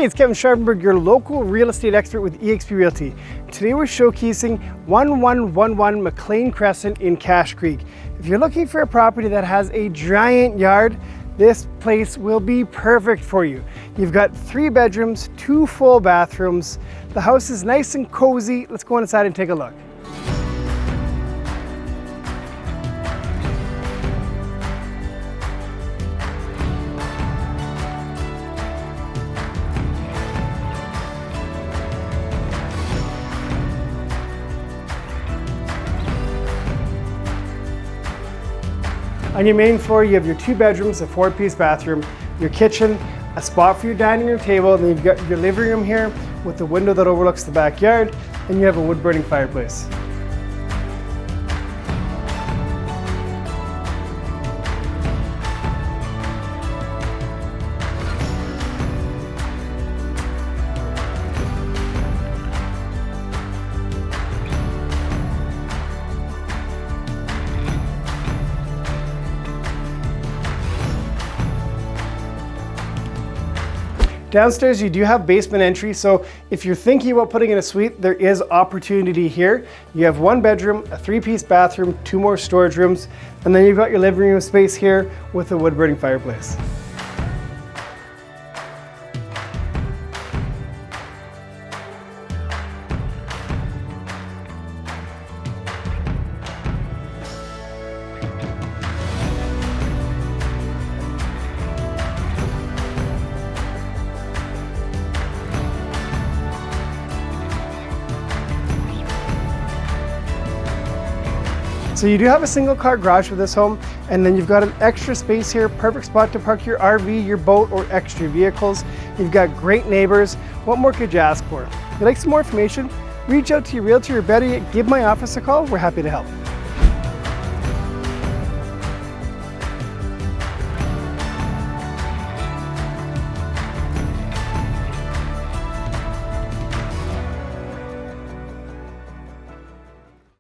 Hey, it's Kevin Scharfenberg, your local real estate expert with eXp Realty. Today we're showcasing 1111 Maclean Crescent in Cache Creek. If you're looking for a property that has a giant yard, this place will be perfect for you. You've got 3 bedrooms, 2 full bathrooms. The house is nice and cozy. Let's go inside and take a look. On your main floor, you have your 2 bedrooms, a 4-piece bathroom, your kitchen, a spot for your dining room table, and then you've got your living room here with the window that overlooks the backyard, and you have a wood-burning fireplace. Downstairs, you do have basement entry, so if you're thinking about putting in a suite, there is opportunity here. You have 1 bedroom, a 3-piece bathroom, 2 more storage rooms, and then you've got your living room space here with a wood-burning fireplace. So you do have a single car garage with this home, and then you've got an extra space here, perfect spot to park your RV, your boat, or extra vehicles. You've got great neighbors. What more could you ask for? If you'd like some more information, reach out to your realtor, or better yet, give my office a call. We're happy to help.